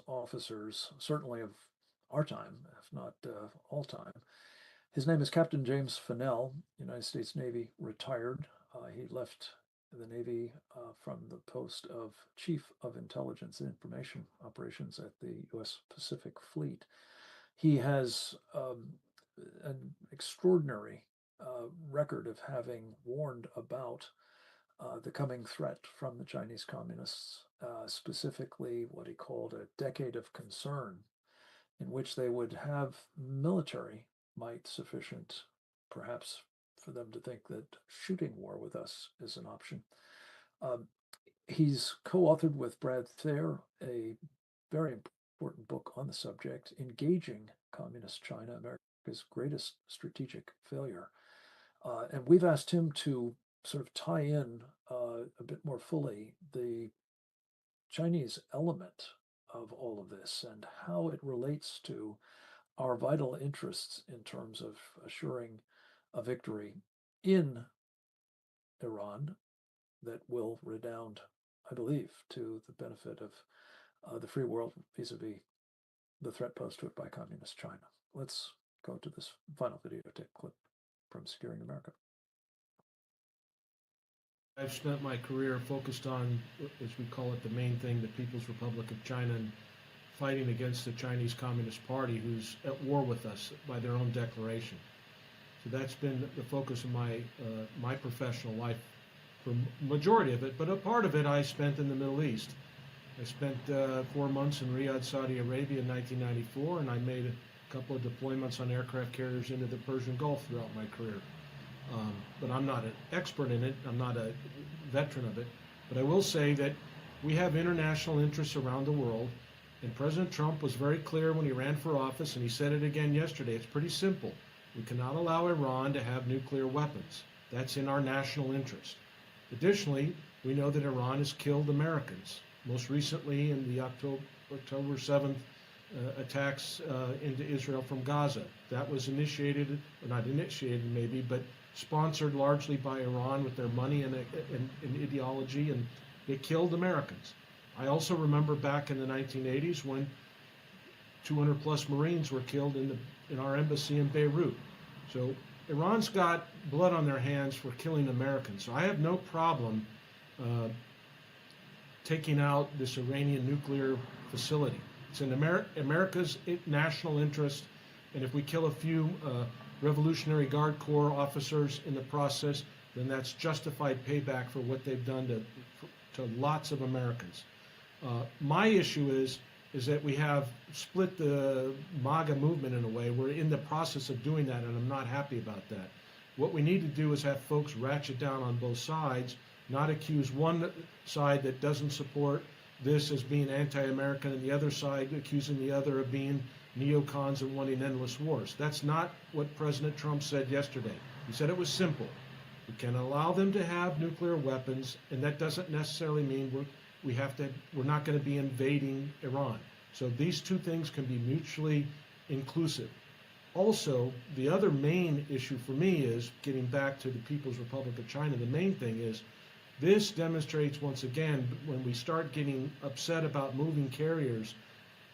officers, certainly of our time, if not all time. His name is Captain James Fennell, United States Navy, retired. He left the Navy from the post of Chief of Intelligence and Information Operations at the U.S. Pacific Fleet. He has an extraordinary record of having warned about the coming threat from the Chinese Communists, specifically what he called a decade of concern, in which they would have military might sufficient, perhaps, for them to think that shooting war with us is an option. He's co-authored with Brad Thayer a very important book on the subject, Engaging Communist China, America's Greatest Strategic Failure. And we've asked him to sort of tie in a bit more fully the Chinese element of all of this and how it relates to our vital interests in terms of assuring a victory in Iran that will redound, I believe, to the benefit of the free world vis-a-vis the threat posed to it by communist China. Let's go to this final videotape clip from Securing America. I've spent my career focused on, as we call it, the main thing, the People's Republic of China, and fighting against the Chinese Communist Party, who's at war with us by their own declaration. So that's been the focus of my professional life for majority of it, but a part of it I spent in the Middle East. I spent 4 months in Riyadh, Saudi Arabia in 1994, and I made a couple of deployments on aircraft carriers into the Persian Gulf throughout my career. But I'm not an expert in it, I'm not a veteran of it, but I will say that we have international interests around the world, and President Trump was very clear when he ran for office, and he said it again yesterday. It's pretty simple. We cannot allow Iran to have nuclear weapons. That's in our national interest. Additionally, we know that Iran has killed Americans, most recently in the October 7th attacks into Israel from Gaza. That was initiated, or not initiated maybe, but sponsored largely by Iran with their money and ideology, and they killed Americans. I also remember back in the 1980s when 200 plus Marines were killed in our embassy in Beirut. So Iran's got blood on their hands for killing Americans. So I have no problem taking out this Iranian nuclear facility. It's in America's national interest, and if we kill a few Revolutionary Guard Corps officers in the process, then that's justified payback for what they've done to lots of Americans. My issue is that we have split the MAGA movement in a way. We're in the process of doing that, and I'm not happy about that. What we need to do is have folks ratchet down on both sides, not accuse one side that doesn't support this as being anti-American and the other side accusing the other of being neocons and wanting endless wars. That's not what President Trump said yesterday. He said it was simple. We can allow them to have nuclear weapons, and that doesn't necessarily mean we're not going to be invading Iran. So these two things can be mutually inclusive. Also, the other main issue for me is, getting back to the People's Republic of China, the main thing is this demonstrates once again, when we start getting upset about moving carriers,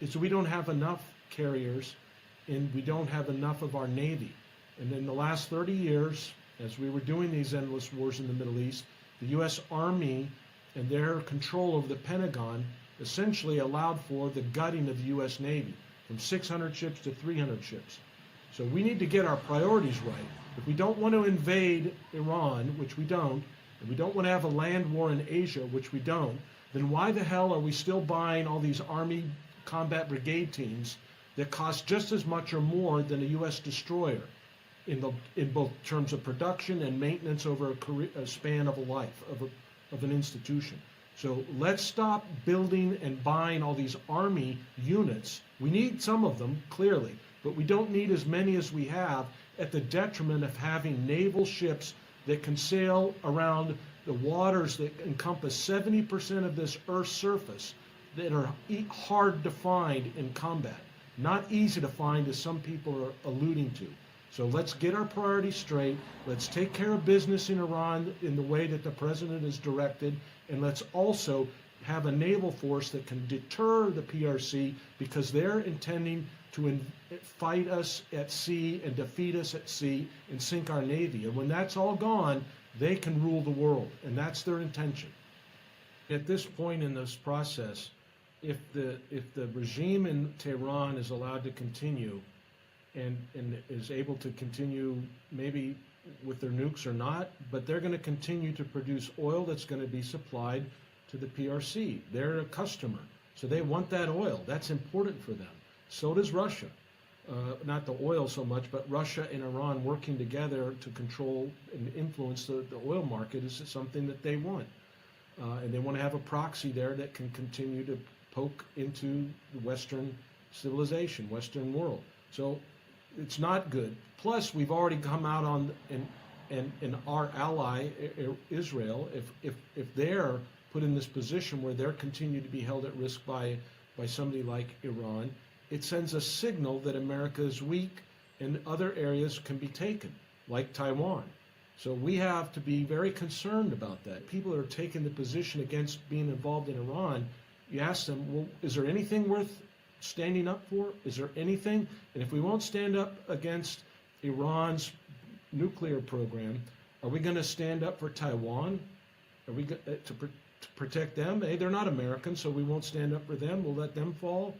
is we don't have enough carriers and we don't have enough of our Navy. And in the last 30 years, as we were doing these endless wars in the Middle East, the U.S. Army and their control over the Pentagon essentially allowed for the gutting of the U.S. Navy from 600 ships to 300 ships. So we need to get our priorities right. If we don't want to invade Iran, which we don't, and we don't want to have a land war in Asia, which we don't, then why the hell are we still buying all these Army combat brigade teams that cost just as much or more than a U.S. destroyer in both terms of production and maintenance over a span of a life, of an institution? So let's stop building and buying all these Army units. We need some of them, clearly, but we don't need as many as we have at the detriment of having naval ships that can sail around the waters that encompass 70% of this Earth's surface that are hard to find in combat. Not easy to find, as some people are alluding to. So let's get our priorities straight. Let's take care of business in Iran in the way that the president has directed. And let's also have a naval force that can deter the PRC because they're intending to fight us at sea and defeat us at sea and sink our navy. And when that's all gone, they can rule the world, and that's their intention. At this point in this process, if the regime in Tehran is allowed to continue and is able to continue maybe with their nukes or not, but they're going to continue to produce oil that's going to be supplied to the PRC. They're a customer, so they want that oil. That's important for them. So does Russia. Not the oil so much, but Russia and Iran working together to control and influence the oil market is something that they want. And they want to have a proxy there that can continue to poke into the Western civilization, Western world. So it's not good. Plus, we've already come out on, and our ally, Israel, if they're put in this position where they're continued to be held at risk by somebody like Iran, it sends a signal that America is weak and other areas can be taken, like Taiwan. So we have to be very concerned about that. People that are taking the position against being involved in Iran, you ask them, well, is there anything worth standing up for? Is there anything? And if we won't stand up against Iran's nuclear program, are we going to stand up for Taiwan? Are we to protect them? Hey, they're not Americans, so we won't stand up for them. We'll let them fall.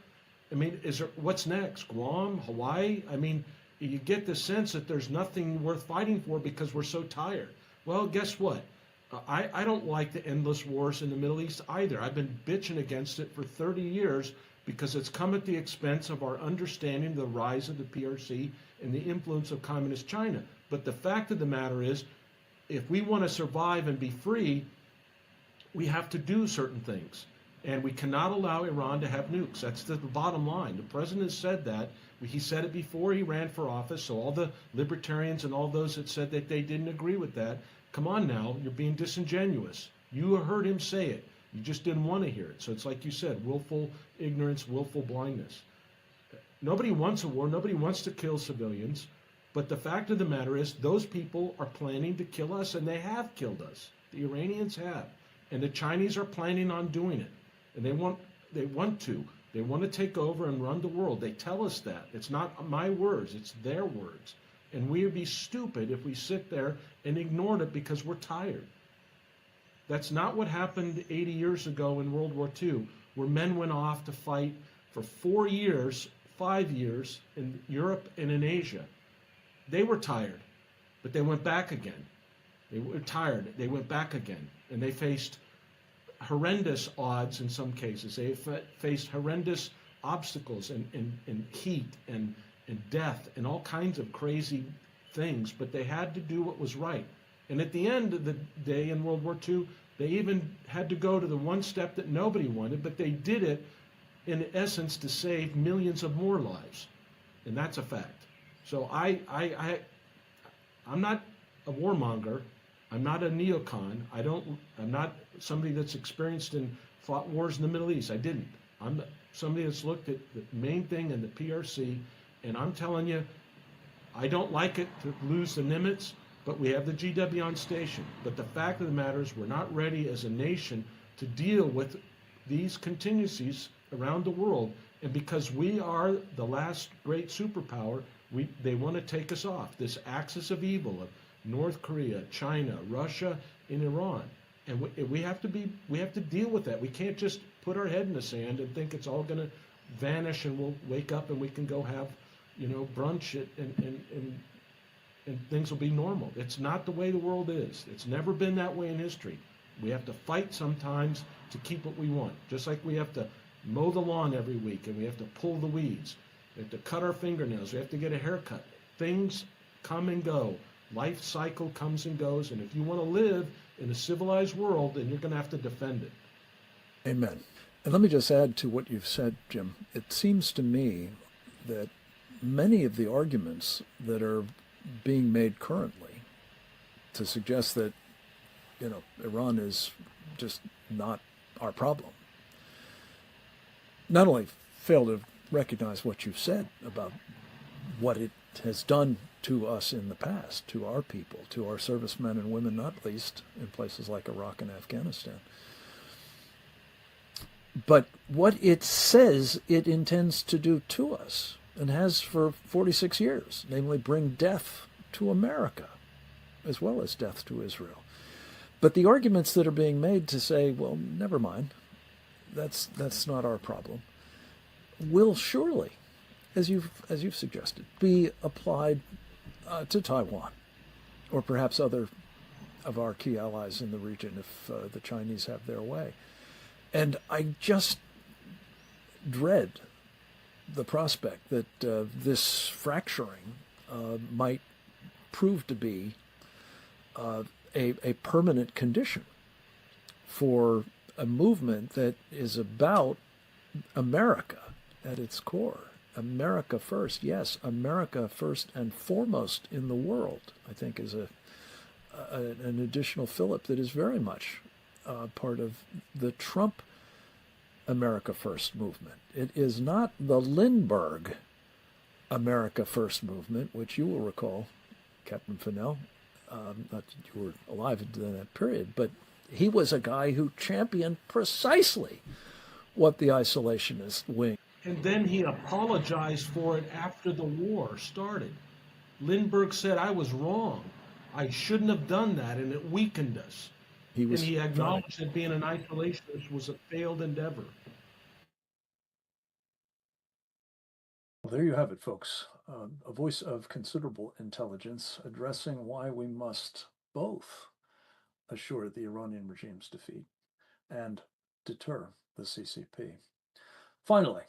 I mean, what's next? Guam, Hawaii? I mean, you get the sense that there's nothing worth fighting for because we're so tired. Well, guess what? I don't like the endless wars in the Middle East either. I've been bitching against it for 30 years because it's come at the expense of our understanding of the rise of the PRC and the influence of communist China. But the fact of the matter is, if we want to survive and be free, we have to do certain things. And we cannot allow Iran to have nukes. That's the bottom line. The president has said that. He said it before he ran for office, so all the libertarians and all those that said that they didn't agree with that, come on now, you're being disingenuous. You heard him say it. You just didn't want to hear it. So it's like you said, willful ignorance, willful blindness. Nobody wants a war. Nobody wants to kill civilians. But the fact of the matter is those people are planning to kill us, and they have killed us. The Iranians have. And the Chinese are planning on doing it. And they want to. They want to take over and run the world. They tell us that. It's not my words. It's their words. And we would be stupid if we sit there and ignored it because we're tired. That's not what happened 80 years ago in World War II, where men went off to fight for 4 years, 5 years in Europe and in Asia. They were tired, but they went back again. They were tired. They went back again. And they faced horrendous odds in some cases. They faced horrendous obstacles and heat and death and all kinds of crazy things, but they had to do what was right. And at the end of the day in World War II, they even had to go to the one step that nobody wanted, but they did it in essence to save millions of more lives. And that's a fact. So I'm not a warmonger. I'm not a neocon. I'm not somebody that's experienced and fought wars in the Middle East. I didn't. I'm somebody that's looked at the main thing in the PRC, and I'm telling you, I don't like it to lose the Nimitz, but we have the GW on station. But the fact of the matter is we're not ready as a nation to deal with these contingencies around the world. And because we are the last great superpower, they want to take us off this axis of evil of North Korea, China, Russia, and Iran. And we have to deal with that. We can't just put our head in the sand and think it's all going to vanish and we'll wake up and we can go have, brunch and things will be normal. It's not the way the world is. It's never been that way in history. We have to fight sometimes to keep what we want. Just like we have to mow the lawn every week and we have to pull the weeds. We have to cut our fingernails. We have to get a haircut. Things come and go. Life cycle comes and goes, and if you want to live in a civilized world, then you're going to have to defend it. Amen. And let me just add to what you've said, Jim. It seems to me that many of the arguments that are being made currently to suggest that, Iran is just not our problem, not only fail to recognize what you've said about what it has done to us in the past, to our people, to our servicemen and women, not least in places like Iraq and Afghanistan. But what it says it intends to do to us, and has for 46 years, namely bring death to America, as well as death to Israel. But the arguments that are being made to say, well, never mind, that's not our problem, will surely, as you've suggested, be applied to Taiwan, or perhaps other of our key allies in the region if the Chinese have their way. And I just dread the prospect that this fracturing might prove to be a permanent condition for a movement that is about America at its core. America first, yes, America first and foremost in the world, I think is an additional fillip that is very much part of the Trump America First movement. It is not the Lindbergh America First movement, which you will recall, Captain Fennell, not that you were alive in that period, but he was a guy who championed precisely what the isolationist wing. And then he apologized for it after the war started. Lindbergh said, I was wrong. I shouldn't have done that, and it weakened us. And he acknowledged that being an isolationist was a failed endeavor. Well, there you have it, folks. A voice of considerable intelligence addressing why we must both assure the Iranian regime's defeat and deter the CCP. Finally,